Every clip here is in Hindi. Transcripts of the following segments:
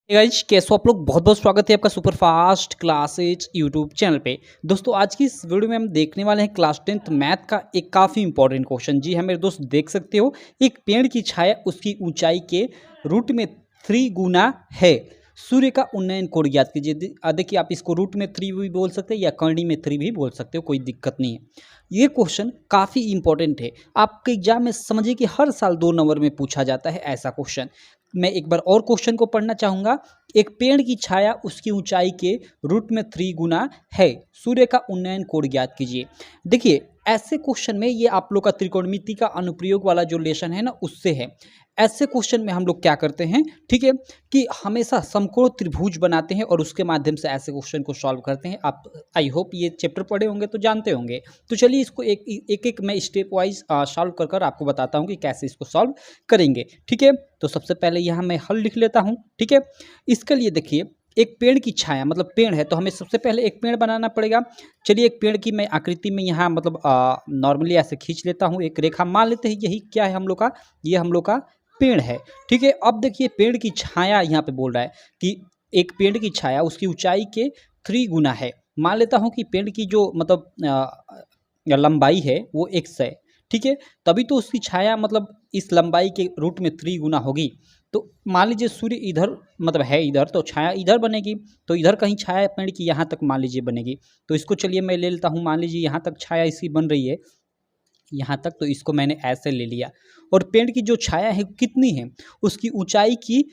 गाइज कैसे हो आप लोग। बहुत बहुत स्वागत है आपका super fast classes YouTube channel पे। दोस्तों आज की इस वीडियो में हम देखने वाले हैं क्लास 10th मैथ का एक काफ़ी इंपॉर्टेंट क्वेश्चन। जी हाँ मेरे दोस्त, देख सकते हो एक पेड़ की छाया उसकी ऊंचाई के रूट में 3 गुना है। सूर्य का उन्नयन कोण ज्ञात कीजिए। देखिए आप इसको रूट में 3 भी बोल सकते हैं या करनी में 3 भी बोल सकते हो, कोई दिक्कत नहीं है। ये क्वेश्चन काफ़ी इंपॉर्टेंट है, आपके एग्जाम में समझिए कि हर साल 2 नंबर में पूछा जाता है ऐसा क्वेश्चन। मैं एक बार और क्वेश्चन को पढ़ना चाहूँगा। एक पेड़ की छाया उसकी ऊंचाई के रूट में 3 गुना है। सूर्य का उन्नयन कोण ज्ञात कीजिए। देखिए ऐसे क्वेश्चन में ये आप लोग का त्रिकोणमिति का अनुप्रयोग वाला जो लेसन है ना, उससे है। ऐसे क्वेश्चन में हम लोग क्या करते हैं, ठीक है, कि हमेशा समकोण त्रिभुज बनाते हैं और उसके माध्यम से ऐसे क्वेश्चन को सॉल्व करते हैं। आप आई होप ये चैप्टर पढ़े होंगे तो जानते होंगे। तो चलिए इसको एक एक मैं स्टेप वाइज सॉल्व कर कर आपको बताता हूँ कि कैसे इसको सॉल्व करेंगे। ठीक है, तो सबसे पहले यहाँ मैं हल लिख लेता हूँ। ठीक है, इसके लिए देखिए एक पेड़ की छाया मतलब पेड़ है तो हमें सबसे पहले एक पेड़ बनाना पड़ेगा। चलिए एक पेड़ की मैं आकृति में यहाँ मतलब नॉर्मली ऐसे खींच लेता हूँ एक रेखा। मान लेते हैं यही क्या है हम लोग का, ये हम लोग का पेड़ है। ठीक है, अब देखिए पेड़ की छाया यहाँ पे बोल रहा है कि एक पेड़ की छाया उसकी ऊंचाई के 3 गुना है। मान लेता हूँ कि पेड़ की जो मतलब लंबाई है वो x है। ठीक है, तभी तो उसकी छाया मतलब इस लंबाई के रूट में 3 गुना होगी। तो मान लीजिए सूर्य इधर मतलब है इधर, तो छाया इधर बनेगी। तो इधर कहीं छाया पेड़ की यहाँ तक मान लीजिए बनेगी। तो इसको चलिए मैं ले लेता हूँ। मान लीजिए यहाँ तक छाया इसकी बन रही है, यहाँ तक, तो इसको मैंने ऐसे ले लिया। और पेड़ की जो छाया है कितनी है, उसकी ऊंचाई की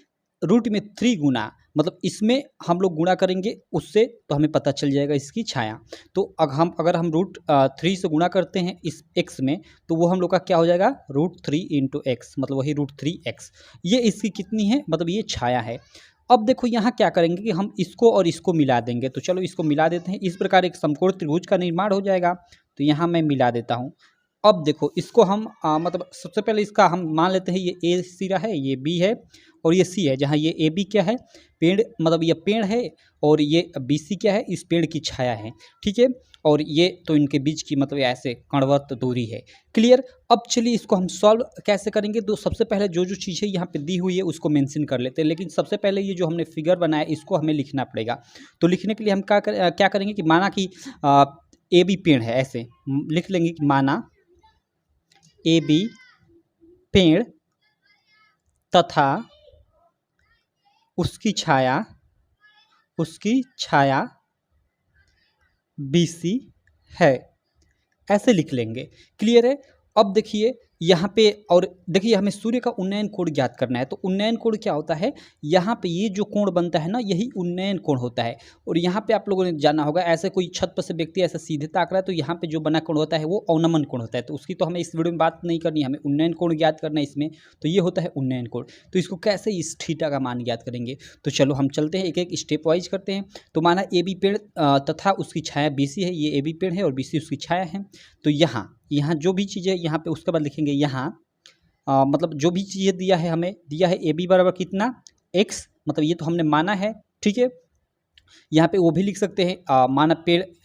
रूट में 3 गुना, मतलब इसमें हम लोग गुणा करेंगे उससे तो हमें पता चल जाएगा इसकी छाया। तो अगर हम रूट 3 से गुणा करते हैं इस x में, तो वो हम लोग का क्या हो जाएगा, रूट 3 इंटू एक्स, मतलब वही रूट 3x। ये इसकी कितनी है, मतलब ये छाया है। अब देखो यहाँ क्या करेंगे कि हम इसको और इसको मिला देंगे। तो चलो इसको मिला देते हैं, इस प्रकार एक समकोण त्रिभुज का निर्माण हो जाएगा। तो यहाँ मैं मिला देता हूँ। अब देखो इसको हम मतलब सबसे पहले इसका हम मान लेते हैं ये ए सिरा है, ये बी है और ये सी है। जहाँ ये ए बी क्या है, पेड़ मतलब ये पेड़ है, और ये बी सी क्या है, इस पेड़ की छाया है। ठीक है, और ये तो इनके बीच की मतलब ऐसे कणवर्त दूरी है। क्लियर। अब चलिए इसको हम सॉल्व कैसे करेंगे। तो सबसे पहले जो जो चीज़ें यहाँ पे दी हुई है उसको मेंशन कर लेते हैं, लेकिन सबसे पहले ये जो हमने फिगर बनाया इसको हमें लिखना पड़ेगा। तो लिखने के लिए हम क्या करेंगे कि माना कि ए बी पेड़ है, ऐसे लिख लेंगे कि माना ए बी पेड़ तथा उसकी छाया बी सी है, ऐसे लिख लेंगे। क्लियर है। अब देखिए यहाँ पे, और देखिए हमें सूर्य का उन्नयन कोण ज्ञात करना है। तो उन्नयन कोण क्या होता है, यहाँ पे ये जो कोण बनता है ना, यही उन्नयन कोण होता है। और यहाँ पे आप लोगों ने जाना होगा, ऐसे कोई छत पर से व्यक्ति ऐसे सीधे ताक रहा है तो यहाँ पे जो बना कोण होता है वो अवनमन कोण होता है। तो उसकी तो हमें इस वीडियो में बात नहीं करनी है, हमें उन्नयन कोण ज्ञात करना है इसमें। तो ये होता है उन्नयन कोण। तो इसको कैसे इस थीटा का मान ज्ञात करेंगे, तो चलो हम चलते हैं एक एक स्टेप वाइज करते हैं। तो माना ए बी पेड़ तथा उसकी छाया बी सी है, ये ए बी पेड़ है और बी सी उसकी छाया है। तो यहाँ यहाँ जो भी चीज़ें यहाँ पे उसके बाद लिखेंगे यहाँ मतलब जो भी चीज़ें दिया है, हमें दिया है ए बी बराबर कितना x, मतलब ये तो हमने माना है। ठीक है, यहाँ पे वो भी लिख सकते हैं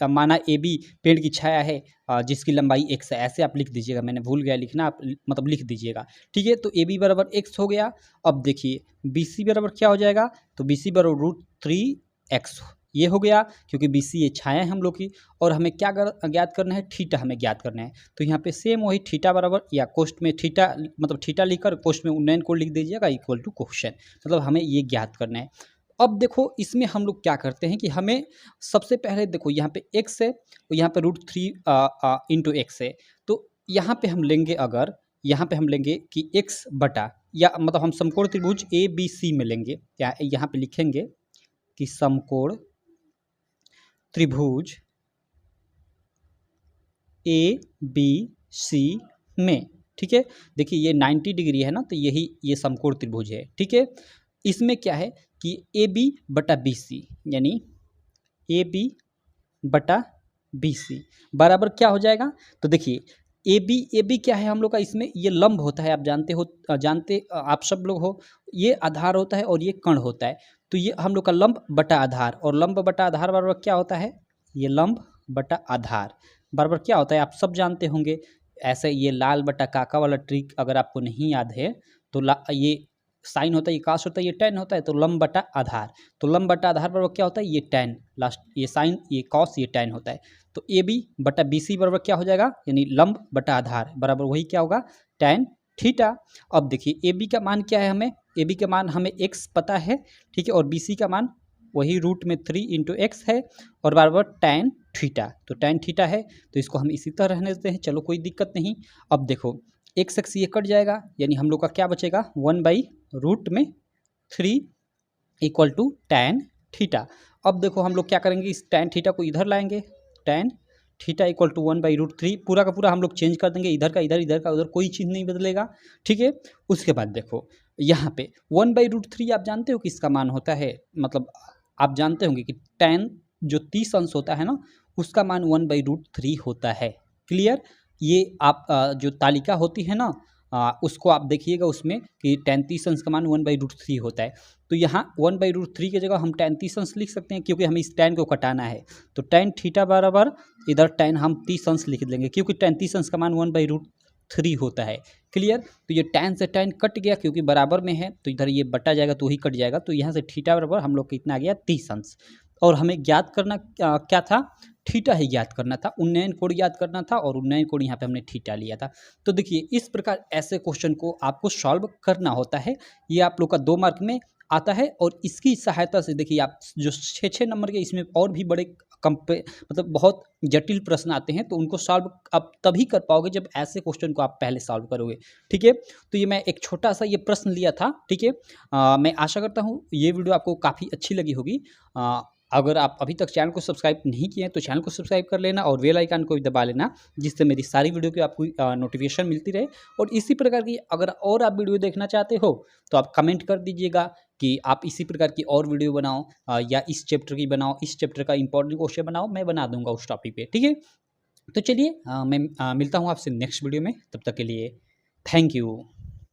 माना ए बी पेड़ की छाया है जिसकी लंबाई x है, ऐसे आप लिख दीजिएगा। मैंने भूल गया लिखना, आप मतलब लिख दीजिएगा। ठीक है, तो ए बी बराबर x हो गया। अब देखिए बी सी बराबर क्या हो जाएगा, तो बी सी बराबर रूट 3x ये हो गया, क्योंकि बी सी ये छाया है हम लोग की। और हमें क्या ज्ञात करना है, थीटा हमें ज्ञात करना है। तो यहाँ पे सेम वही थीटा बराबर, या कोष्ट में थीटा मतलब थीटा लिखकर कोष्ट में उन्नयन कोण लिख दीजिएगा इक्वल टू क्वेश्चन, मतलब हमें ये ज्ञात करना है। अब देखो इसमें हम लोग क्या करते हैं कि हमें सबसे पहले देखो यहाँ पे x है और यहाँ पे रूट 3 इंटू एक्स है। तो यहाँ पे हम लेंगे, अगर यहाँ पे हम लेंगे कि x बटा, या मतलब हम समकोण त्रिभुज ए बी सी में लेंगे, या यहाँ पे लिखेंगे कि समकोण त्रिभुज ए बी सी में। ठीक है, देखिए ये 90 डिग्री है ना, तो यही ये समकोण त्रिभुज है। ठीक है, इसमें क्या है कि ए बी बटा बी सी, यानी ए बी बटा बी सी बराबर क्या हो जाएगा। तो देखिए ए बी क्या है हम लोग का, इसमें ये लंब होता है, आप जानते आप सब लोग हो, ये आधार होता है और ये कर्ण होता है। तो ये हम लोग का लंब बटा आधार, और लंब बटा आधार बराबर क्या होता है, ये लंब बटा आधार बराबर क्या होता है, आप सब जानते होंगे। ऐसे ये लाल बटा काका वाला ट्रिक अगर आपको नहीं याद है तो ये साइन होता है, ये कास होता है, ये टेन होता है, तो लंब बटा आधार। तो लंब बटा आधार बराबर क्या होता है, ये टेन, लास्ट ये साइन, ये कॉस, ये टेन होता है। तो ए बी बटा बी सी बराबर क्या हो जाएगा, यानी लंब बटा आधार बराबर वही क्या होगा, टेन थीटा। अब देखिए ए बी का मान क्या है, हमें ए बी का मान हमें एक्स पता है, ठीक है, और बी सी का मान वही रूट में 3 इंटू एक्स है और बराबर टेन थीटा। तो टेन थीटा है, तो इसको हम इसी तरह रहने देते हैं, चलो कोई दिक्कत नहीं। अब देखो एक्स एक्स ये कट जाएगा, यानी हम लोग का क्या बचेगा, 1/√3 इक्वल टू टेन थीटा। अब देखो हम लोग क्या करेंगे, इस टेन थीटा को इधर लाएंगे, टेन थीटा इक्वल टू 1/√3 पूरा का पूरा हम लोग चेंज कर देंगे, इधर का इधर, इधर का उधर, कोई चीज़ नहीं बदलेगा, ठीक है। उसके बाद देखो यहाँ पे 1/√3 आप जानते हो किसका मान होता है, मतलब आप जानते होंगे कि टेन जो 30 अंश होता है ना, उसका मान 1/√3 होता है। क्लियर, ये आप जो तालिका होती है ना, उसको आप देखिएगा उसमें कि टेन 30 अंश का मान 1/√3 होता है। तो यहाँ 1/√3 की जगह हम टेन 30 अंश लिख सकते हैं, क्योंकि हमें इस टेन को कटाना है। तो टेन थीटा बराबर इधर टेन हम 30 अंश लिख देंगे, क्योंकि टेन 30 अंश का मान 1/√3 होता है। क्लियर, तो ये टेन से टेन कट गया, क्योंकि बराबर में है, तो इधर ये बटा जाएगा तो ही कट जाएगा। तो यहाँ से थीटा बराबर हम लोग कितना आ गया, 30 अंश। और हमें ज्ञात करना क्या था, थीटा ही ज्ञात करना था, उन्नयन कोण ज्ञात करना था, और उन्नयन कोण यहाँ पे हमने थीटा लिया था। तो देखिए इस प्रकार ऐसे क्वेश्चन को आपको सॉल्व करना होता है, ये आप लोग का 2 मार्क में आता है। और इसकी सहायता से देखिए आप जो 6 नंबर के, इसमें और भी बड़े मतलब बहुत जटिल प्रश्न आते हैं, तो उनको सॉल्व आप तभी कर पाओगे जब ऐसे क्वेश्चन को आप पहले सॉल्व करोगे, ठीक है। तो ये मैं एक छोटा सा ये प्रश्न लिया था, ठीक है। मैं आशा करता हूँ ये वीडियो आपको काफ़ी अच्छी लगी होगी। अगर आप अभी तक चैनल को सब्सक्राइब नहीं किए हैं तो चैनल को सब्सक्राइब कर लेना और बेल आइकन को भी दबा लेना, जिससे मेरी सारी वीडियो की आपको नोटिफिकेशन मिलती रहे। और इसी प्रकार की अगर और आप वीडियो देखना चाहते हो तो आप कमेंट कर दीजिएगा कि आप इसी प्रकार की और वीडियो बनाओ, या इस चैप्टर की बनाओ, इस चैप्टर का इंपॉर्टेंट क्वेश्चन बनाओ, मैं बना दूंगा उस टॉपिक पे, ठीक है। तो चलिए मैं मिलता हूँ आपसे नेक्स्ट वीडियो में, तब तक के लिए थैंक यू।